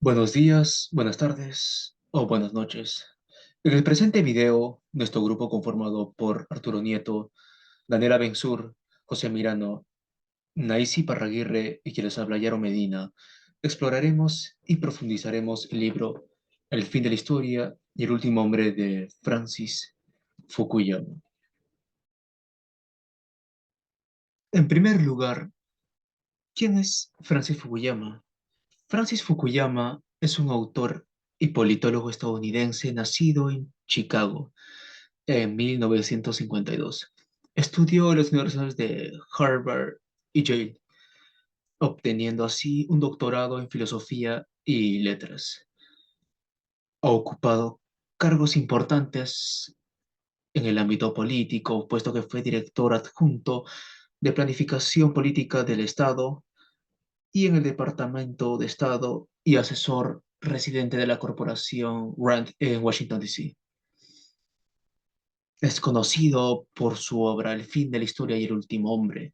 Buenos días, buenas tardes o buenas noches. En el presente video, nuestro grupo conformado por Arturo Nieto, Daniela Benzur, José Mirano, Naisi Parraguirre y quien les habla Yaro Medina, exploraremos y profundizaremos el libro El fin de la historia y el último hombre de Francis Fukuyama. En primer lugar, ¿quién es Francis Fukuyama? Francis Fukuyama es un autor y politólogo estadounidense nacido en Chicago en 1952. Estudió en las universidades de Harvard y Yale, obteniendo así un doctorado en filosofía y letras. Ha ocupado cargos importantes en el ámbito político, puesto que fue director adjunto de planificación política del Estado y en el Departamento de Estado y asesor residente de la corporación Rand en Washington, D.C. Es conocido por su obra El fin de la historia y el último hombre,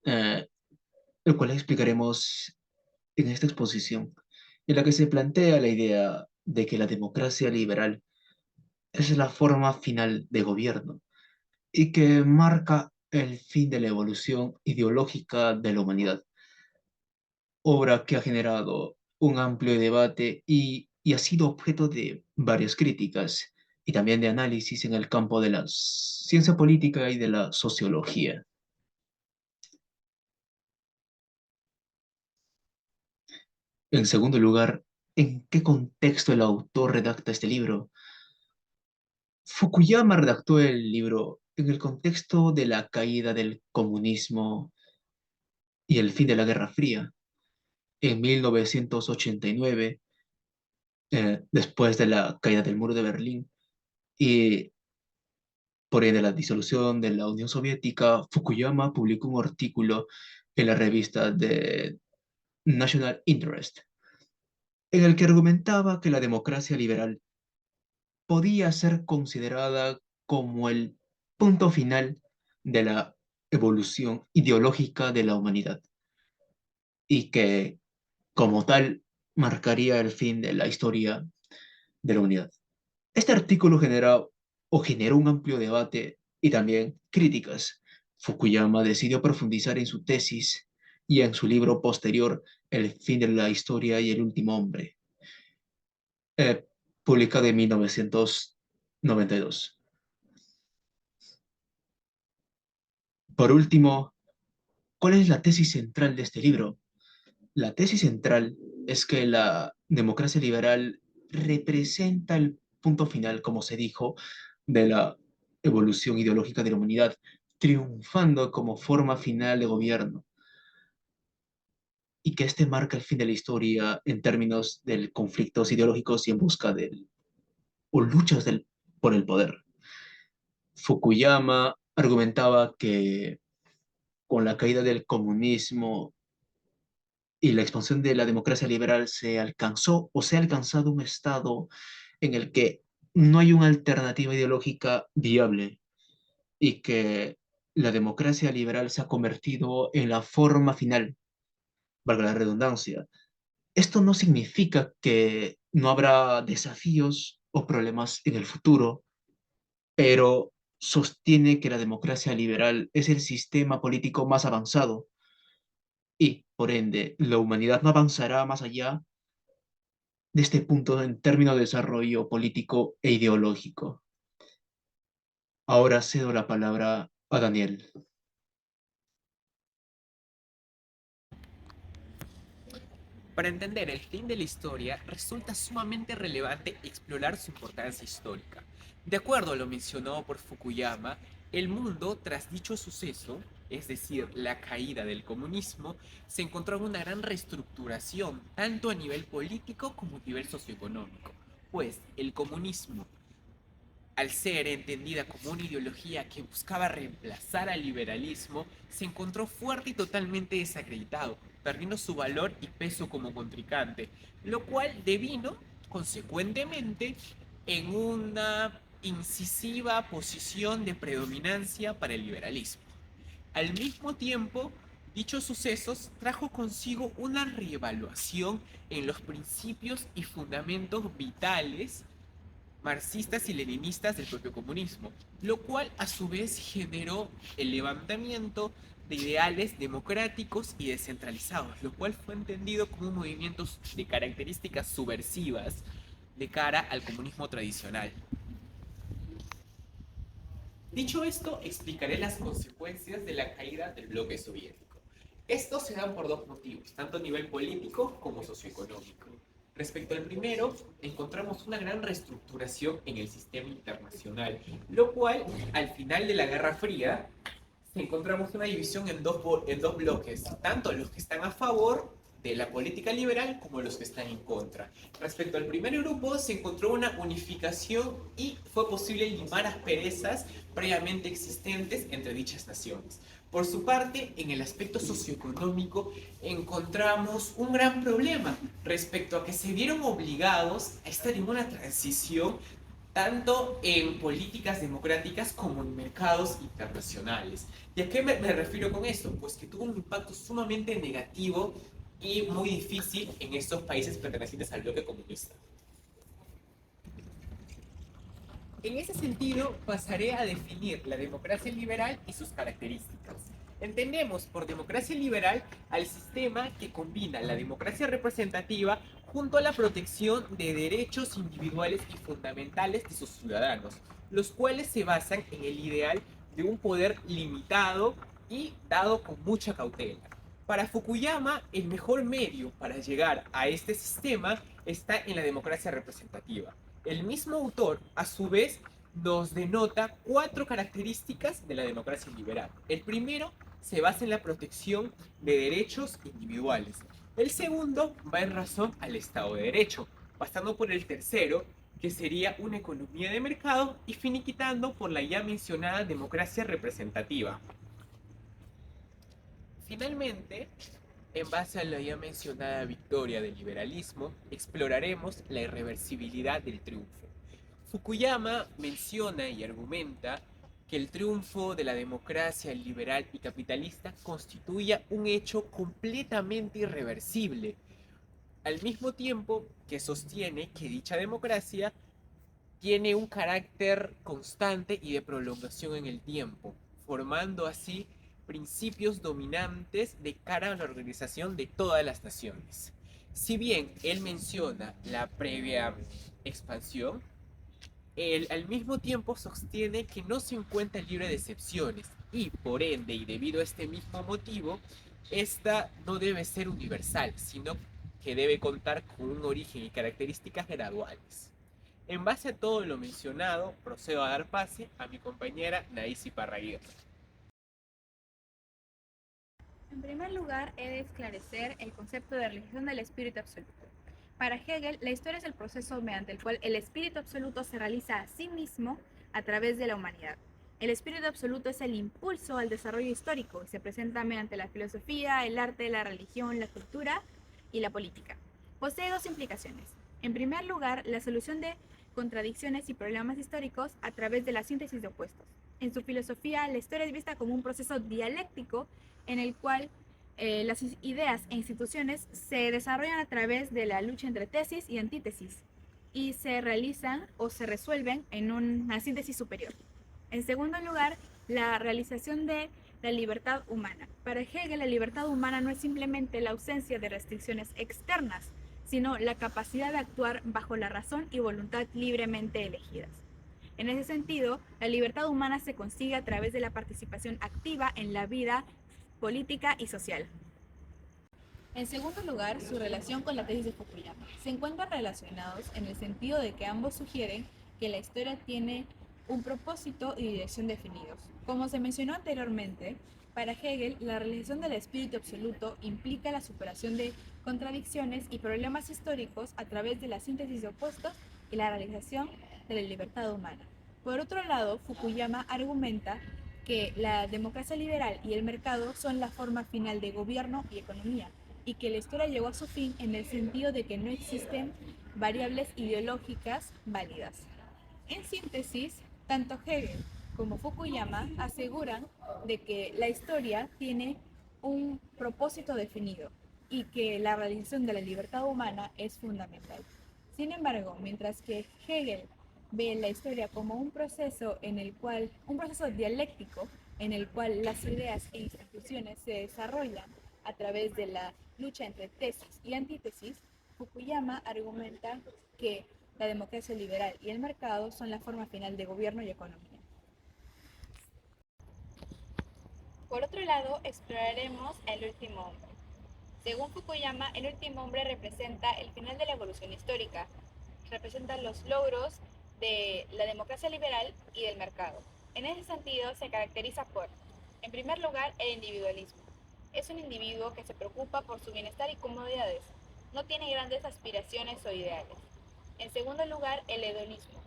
eh, el cual explicaremos en esta exposición, en la que se plantea la idea de que la democracia liberal es la forma final de gobierno y que marca el fin de la evolución ideológica de la humanidad, obra que ha generado un amplio debate y ha sido objeto de varias críticas y también de análisis en el campo de la ciencia política y de la sociología. En segundo lugar, ¿en qué contexto el autor redacta este libro? Fukuyama redactó el libro en el contexto de la caída del comunismo y el fin de la Guerra Fría. En 1989, después de la caída del muro de Berlín y por ende la disolución de la Unión Soviética, Fukuyama publicó un artículo en la revista de National Interest, en el que argumentaba que la democracia liberal podía ser considerada como el punto final de la evolución ideológica de la humanidad y que, como tal, marcaría el fin de la historia de la humanidad. Este artículo generó un amplio debate y también críticas. Fukuyama decidió profundizar en su tesis y en su libro posterior, El fin de la historia y el último hombre, eh, publicado en 1992. Por último, ¿cuál es la tesis central de este libro? La tesis central es que la democracia liberal representa el punto final, como se dijo, de la evolución ideológica de la humanidad, triunfando como forma final de gobierno, y que este marca el fin de la historia en términos de conflictos ideológicos y en busca o luchas por el poder. Fukuyama argumentaba que con la caída del comunismo y la expansión de la democracia liberal se alcanzó o se ha alcanzado un estado en el que no hay una alternativa ideológica viable y que la democracia liberal se ha convertido en la forma final, valga la redundancia. Esto no significa que no habrá desafíos o problemas en el futuro, pero sostiene que la democracia liberal es el sistema político más avanzado y, por ende, la humanidad no avanzará más allá de este punto en términos de desarrollo político e ideológico. Ahora cedo la palabra a Daniel. Para entender el fin de la historia, resulta sumamente relevante explorar su importancia histórica. De acuerdo a lo mencionado por Fukuyama, el mundo tras dicho suceso, es decir, la caída del comunismo, se encontró en una gran reestructuración, tanto a nivel político como a nivel socioeconómico, pues el comunismo, al ser entendida como una ideología que buscaba reemplazar al liberalismo, se encontró fuerte y totalmente desacreditado, perdiendo su valor y peso como contrincante, lo cual devino, consecuentemente, en una incisiva posición de predominancia para el liberalismo. Al mismo tiempo, Dichos sucesos trajo consigo una reevaluación en los principios y fundamentos vitales marxistas y leninistas del propio comunismo, lo cual a su vez generó el levantamiento de ideales democráticos y descentralizados, lo cual fue entendido como movimientos de características subversivas de cara al comunismo tradicional. Dicho esto, explicaré las consecuencias de la caída del bloque soviético. Estos se dan por dos motivos, tanto a nivel político como socioeconómico. Respecto al primero, encontramos una gran reestructuración en el sistema internacional, lo cual, al final de la Guerra Fría, encontramos una división en dos bloques, tanto los que están a favor de la política liberal como los que están en contra. Respecto al primer grupo, se encontró una unificación y fue posible limar asperezas previamente existentes entre dichas naciones. Por su parte, en el aspecto socioeconómico, encontramos un gran problema respecto a que se vieron obligados a estar en una transición tanto en políticas democráticas como en mercados internacionales. ¿Y a qué me refiero con esto? Pues que tuvo un impacto sumamente negativo y muy difícil en estos países pertenecientes al bloque comunista. En ese sentido, pasaré a definir la democracia liberal y sus características. Entendemos por democracia liberal al sistema que combina la democracia representativa junto a la protección de derechos individuales y fundamentales de sus ciudadanos, los cuales se basan en el ideal de un poder limitado y dado con mucha cautela. Para Fukuyama, el mejor medio para llegar a este sistema está en la democracia representativa. El mismo autor, a su vez, nos denota cuatro características de la democracia liberal. El primero se basa en la protección de derechos individuales. El segundo va en razón al Estado de Derecho, pasando por el tercero, que sería una economía de mercado, y finiquitando por la ya mencionada democracia representativa. Finalmente, en base a la ya mencionada victoria del liberalismo, exploraremos la irreversibilidad del triunfo. Fukuyama menciona y argumenta que el triunfo de la democracia liberal y capitalista constituye un hecho completamente irreversible, al mismo tiempo que sostiene que dicha democracia tiene un carácter constante y de prolongación en el tiempo, formando así principios dominantes de cara a la organización de todas las naciones. Si bien él menciona la previa expansión, él al mismo tiempo sostiene que no se encuentra libre de excepciones y por ende y debido a este mismo motivo, esta no debe ser universal, sino que debe contar con un origen y características graduales. En base a todo lo mencionado, procedo a dar pase a mi compañera Naisi Parraguirre. En primer lugar, he de esclarecer el concepto de realización del espíritu absoluto. Para Hegel, la historia es el proceso mediante el cual el espíritu absoluto se realiza a sí mismo a través de la humanidad. El espíritu absoluto es el impulso al desarrollo histórico y se presenta mediante la filosofía, el arte, la religión, la cultura y la política. Posee dos implicaciones. En primer lugar, la solución de contradicciones y problemas históricos a través de la síntesis de opuestos. En su filosofía, la historia es vista como un proceso dialéctico en el cual las ideas e instituciones se desarrollan a través de la lucha entre tesis y antítesis y se realizan o se resuelven en una síntesis superior. En segundo lugar, la realización de la libertad humana. Para Hegel, la libertad humana no es simplemente la ausencia de restricciones externas, sino la capacidad de actuar bajo la razón y voluntad libremente elegidas. En ese sentido, la libertad humana se consigue a través de la participación activa en la vida política y social. En segundo lugar, su relación con la tesis de Fukuyama. Se encuentran relacionados en el sentido de que ambos sugieren que la historia tiene un propósito y dirección definidos. Como se mencionó anteriormente, para Hegel, la realización del espíritu absoluto implica la superación de contradicciones y problemas históricos a través de la síntesis de opuestos y la realización de la libertad humana. Por otro lado, Fukuyama argumenta que la democracia liberal y el mercado son la forma final de gobierno y economía, y que la historia llegó a su fin en el sentido de que no existen variables ideológicas válidas. En síntesis, tanto Hegel como Fukuyama aseguran de que la historia tiene un propósito definido y que la realización de la libertad humana es fundamental. Sin embargo, mientras que Hegel ve la historia como un proceso dialéctico en el cual las ideas e instituciones se desarrollan a través de la lucha entre tesis y antítesis, Fukuyama argumenta que la democracia liberal y el mercado son la forma final de gobierno y economía. Por otro lado, exploraremos el último hombre. Según Fukuyama, el último hombre representa el final de la evolución histórica, representa los logros de la democracia liberal y del mercado. En ese sentido, se caracteriza por, en primer lugar, el individualismo. Es un individuo que se preocupa por su bienestar y comodidades, no tiene grandes aspiraciones o ideales. En segundo lugar, el hedonismo,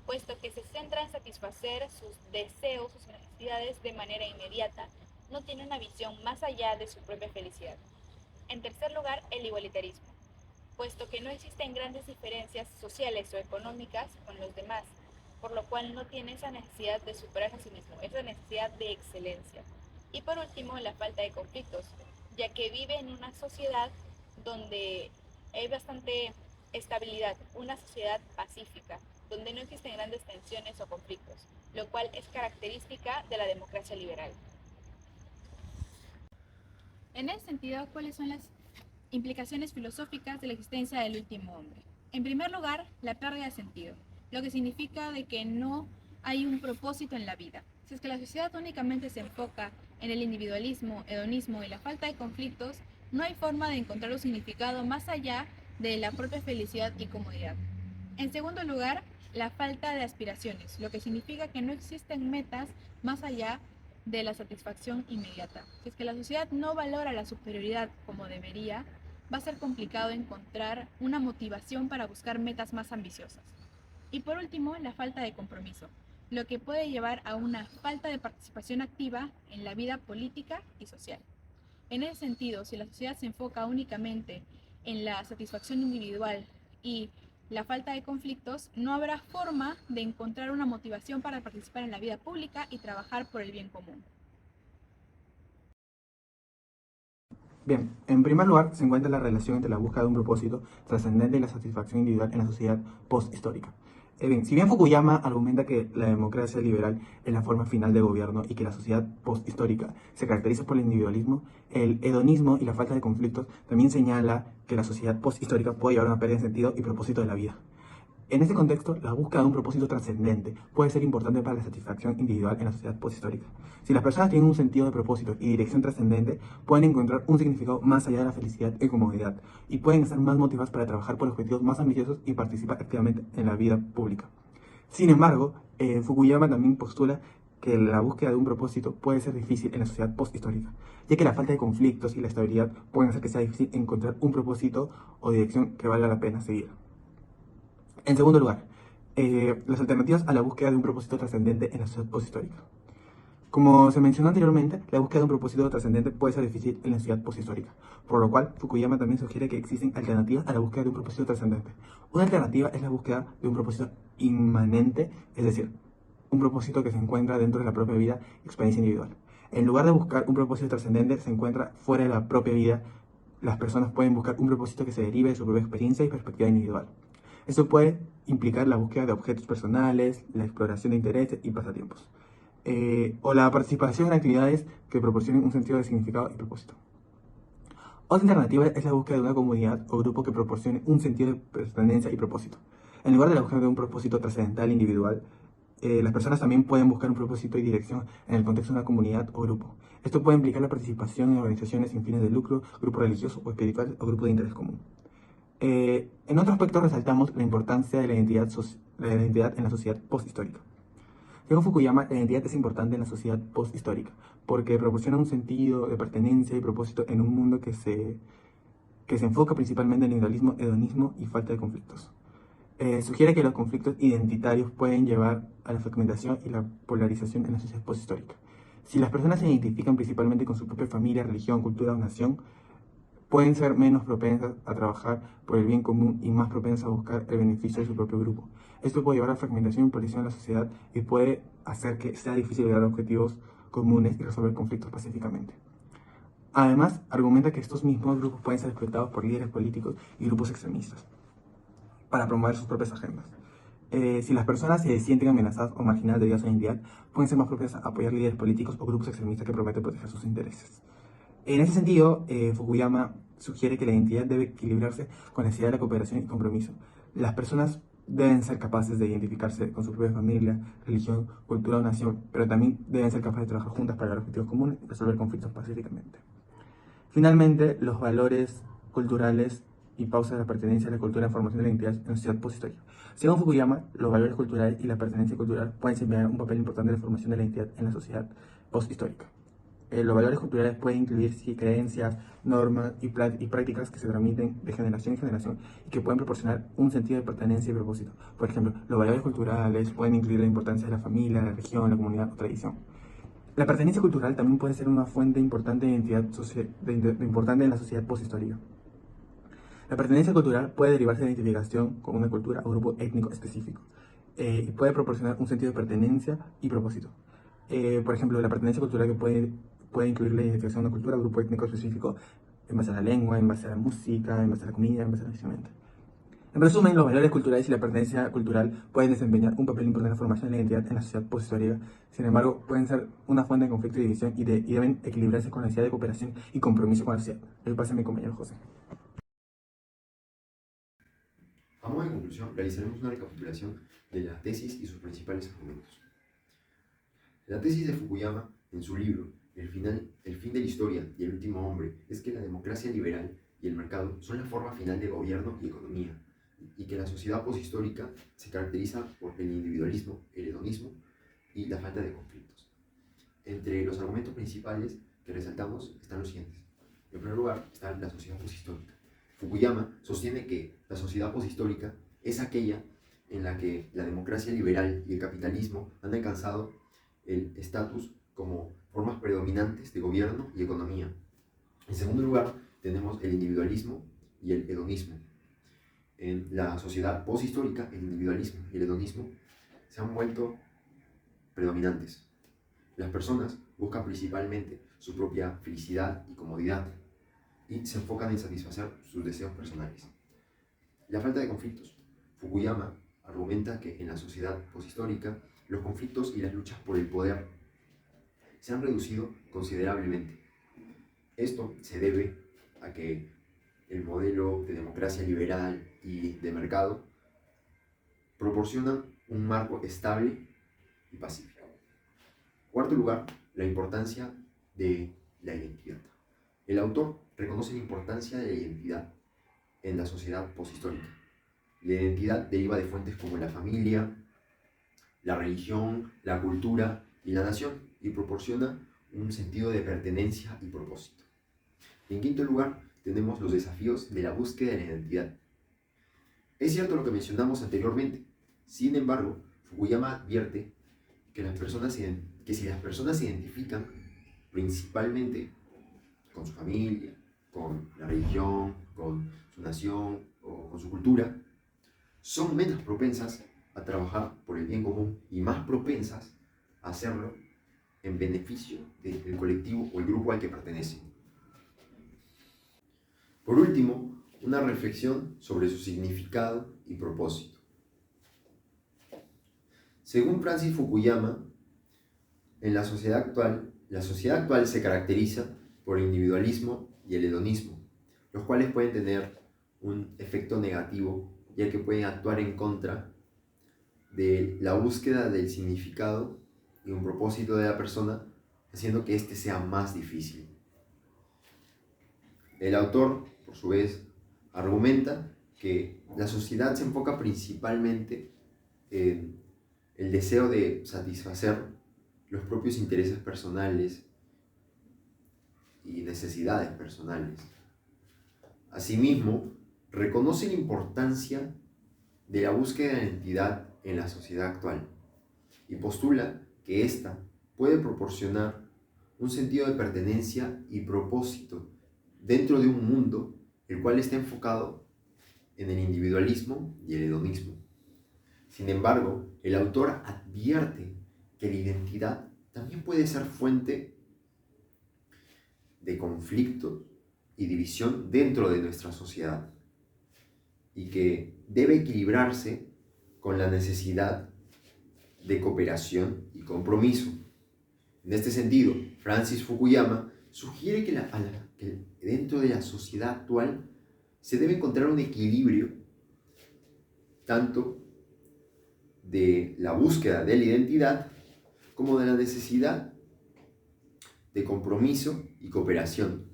puesto que se centra en satisfacer sus deseos, sus necesidades de manera inmediata, no tiene una visión más allá de su propia felicidad. En tercer lugar, el igualitarismo, puesto que no existen grandes diferencias sociales o económicas con los demás, por lo cual no tiene esa necesidad de superarse a sí mismo, esa necesidad de excelencia. Y por último, la falta de conflictos, ya que vive en una sociedad donde hay bastante estabilidad, una sociedad pacífica, donde no existen grandes tensiones o conflictos, lo cual es característica de la democracia liberal. En ese sentido, ¿cuáles son las implicaciones filosóficas de la existencia del último hombre? En primer lugar, la pérdida de sentido, lo que significa de que no hay un propósito en la vida. Si es que la sociedad únicamente se enfoca en el individualismo, hedonismo y la falta de conflictos, no hay forma de encontrar un significado más allá de la propia felicidad y comodidad. En segundo lugar, la falta de aspiraciones, lo que significa que no existen metas más allá de la satisfacción inmediata. Si es que la sociedad no valora la superioridad como debería, va a ser complicado encontrar una motivación para buscar metas más ambiciosas. Y por último, la falta de compromiso, lo que puede llevar a una falta de participación activa en la vida política y social. En ese sentido, si la sociedad se enfoca únicamente en la satisfacción individual y la falta de conflictos, no habrá forma de encontrar una motivación para participar en la vida pública y trabajar por el bien común. Bien, en primer lugar se encuentra la relación entre la búsqueda de un propósito trascendente y la satisfacción individual en la sociedad posthistórica. Bien, si bien Fukuyama argumenta que la democracia liberal es la forma final de gobierno y que la sociedad posthistórica se caracteriza por el individualismo, el hedonismo y la falta de conflictos también señala que la sociedad posthistórica puede llevar a una pérdida de sentido y propósito de la vida. En este contexto, la búsqueda de un propósito trascendente puede ser importante para la satisfacción individual en la sociedad posthistórica. Si las personas tienen un sentido de propósito y dirección trascendente, pueden encontrar un significado más allá de la felicidad y comodidad, y pueden estar más motivados para trabajar por objetivos más ambiciosos y participar activamente en la vida pública. Sin embargo, Fukuyama también postula que la búsqueda de un propósito puede ser difícil en la sociedad posthistórica, ya que la falta de conflictos y la estabilidad pueden hacer que sea difícil encontrar un propósito o dirección que valga la pena seguir. En segundo lugar, las alternativas a la búsqueda de un propósito trascendente en la sociedad posthistórica. Como se mencionó anteriormente, la búsqueda de un propósito trascendente puede ser difícil en la sociedad posthistórica, por lo cual Fukuyama también sugiere que existen alternativas a la búsqueda de un propósito trascendente. Una alternativa es la búsqueda de un propósito inmanente, es decir, un propósito que se encuentra dentro de la propia vida y experiencia individual. En lugar de buscar un propósito trascendente, se encuentra fuera de la propia vida. Las personas pueden buscar un propósito que se derive de su propia experiencia y perspectiva individual. Esto puede implicar la búsqueda de objetos personales, la exploración de intereses y pasatiempos, o la participación en actividades que proporcionen un sentido de significado y propósito. Otra alternativa es la búsqueda de una comunidad o grupo que proporcione un sentido de pertenencia y propósito. En lugar de la búsqueda de un propósito trascendental individual, las personas también pueden buscar un propósito y dirección en el contexto de una comunidad o grupo. Esto puede implicar la participación en organizaciones sin fines de lucro, grupos religiosos o espirituales o grupos de interés común. En otro aspecto resaltamos la importancia de la identidad en la sociedad posthistórica. Según Fukuyama, la identidad es importante en la sociedad posthistórica porque proporciona un sentido de pertenencia y propósito en un mundo que se enfoca principalmente en individualismo, hedonismo y falta de conflictos. Sugiere que los conflictos identitarios pueden llevar a la fragmentación y la polarización en la sociedad posthistórica. Si las personas se identifican principalmente con su propia familia, religión, cultura o nación, pueden ser menos propensas a trabajar por el bien común y más propensas a buscar el beneficio de su propio grupo. Esto puede llevar a fragmentación y polarización de la sociedad y puede hacer que sea difícil lograr objetivos comunes y resolver conflictos pacíficamente. Además, argumenta que estos mismos grupos pueden ser explotados por líderes políticos y grupos extremistas para promover sus propias agendas. Si las personas se sienten amenazadas o marginadas debido a su identidad, pueden ser más propias a apoyar líderes políticos o grupos extremistas que prometen proteger sus intereses. En ese sentido, Fukuyama sugiere que la identidad debe equilibrarse con la necesidad de la cooperación y compromiso. Las personas deben ser capaces de identificarse con su propia familia, religión, cultura o nación, pero también deben ser capaces de trabajar juntas para lograr objetivos comunes y resolver conflictos pacíficamente. Finalmente, los valores culturales y pausa de la pertenencia a la cultura en formación de la identidad en la sociedad posthistórica. Según Fukuyama, los valores culturales y la pertenencia cultural pueden desempeñar un papel importante en la formación de la identidad en la sociedad posthistórica. Los valores culturales pueden incluir creencias, normas y prácticas que se transmiten de generación en generación y que pueden proporcionar un sentido de pertenencia y propósito. Por ejemplo, los valores culturales pueden incluir la importancia de la familia, la religión, la comunidad o tradición. La pertenencia cultural también puede ser una fuente importante de identidad importante en la sociedad posthistórica. La pertenencia cultural puede derivarse de la identificación con una cultura o grupo étnico específico y puede proporcionar un sentido de pertenencia y propósito. Por ejemplo, la pertenencia cultural que puede incluir la identificación de una cultura o grupo étnico específico en base a la lengua, en base a la música, en base a la comida, en base a la vestimenta. En resumen, los valores culturales y la pertenencia cultural pueden desempeñar un papel importante en la formación de la identidad en la sociedad posthistórica. Sin embargo, pueden ser una fuente de conflicto y división y deben equilibrarse con la necesidad de cooperación y compromiso con la sociedad. El pase a mi compañero José. A modo de conclusión, realizaremos una recapitulación de la tesis y sus principales argumentos. La tesis de Fukuyama, en su libro El fin de la historia y el último hombre, es que la democracia liberal y el mercado son la forma final de gobierno y economía, y que la sociedad poshistórica se caracteriza por el individualismo, el hedonismo y la falta de conflictos. Entre los argumentos principales que resaltamos están los siguientes. En primer lugar está la sociedad poshistórica. Fukuyama sostiene que la sociedad poshistórica es aquella en la que la democracia liberal y el capitalismo han alcanzado el estatus como formas predominantes de gobierno y economía. En segundo lugar, tenemos el individualismo y el hedonismo. En la sociedad posthistórica, el individualismo y el hedonismo se han vuelto predominantes. Las personas buscan principalmente su propia felicidad y comodidad y se enfocan en satisfacer sus deseos personales. La falta de conflictos. Fukuyama argumenta que en la sociedad poshistórica los conflictos y las luchas por el poder se han reducido considerablemente. Esto se debe a que el modelo de democracia liberal y de mercado proporciona un marco estable y pacífico. Cuarto lugar, la importancia de la identidad. El autor reconoce la importancia de la identidad en la sociedad posthistórica. La identidad deriva de fuentes como la familia, la religión, la cultura y la nación y proporciona un sentido de pertenencia y propósito. En quinto lugar, tenemos los desafíos de la búsqueda de la identidad. Es cierto lo que mencionamos anteriormente, sin embargo, Fukuyama advierte que si las personas se identifican principalmente con su familia, con la religión, con su nación o con su cultura, son menos propensas a trabajar por el bien común y más propensas a hacerlo en beneficio del colectivo o el grupo al que pertenecen. Por último, una reflexión sobre su significado y propósito. Según Francis Fukuyama, en la sociedad actual se caracteriza por el individualismo y el hedonismo, los cuales pueden tener un efecto negativo, ya que pueden actuar en contra de la búsqueda del significado y un propósito de la persona, haciendo que éste sea más difícil. El autor, por su vez, argumenta que la sociedad se enfoca principalmente en el deseo de satisfacer los propios intereses personales y necesidades personales. Asimismo, reconoce la importancia de la búsqueda de identidad en la sociedad actual y postula que ésta puede proporcionar un sentido de pertenencia y propósito dentro de un mundo el cual está enfocado en el individualismo y el hedonismo. Sin embargo, el autor advierte que la identidad también puede ser fuente de conflicto y división dentro de nuestra sociedad y que debe equilibrarse con la necesidad de cooperación y compromiso. En este sentido, Francis Fukuyama sugiere que dentro de la sociedad actual se debe encontrar un equilibrio tanto de la búsqueda de la identidad como de la necesidad de compromiso y cooperación.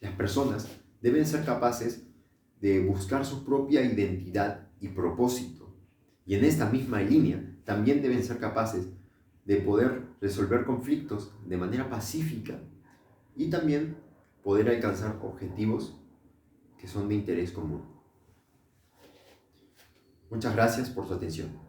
Las personas deben ser capaces de buscar su propia identidad y propósito. Y en esta misma línea también deben ser capaces de poder resolver conflictos de manera pacífica y también poder alcanzar objetivos que son de interés común. Muchas gracias por su atención.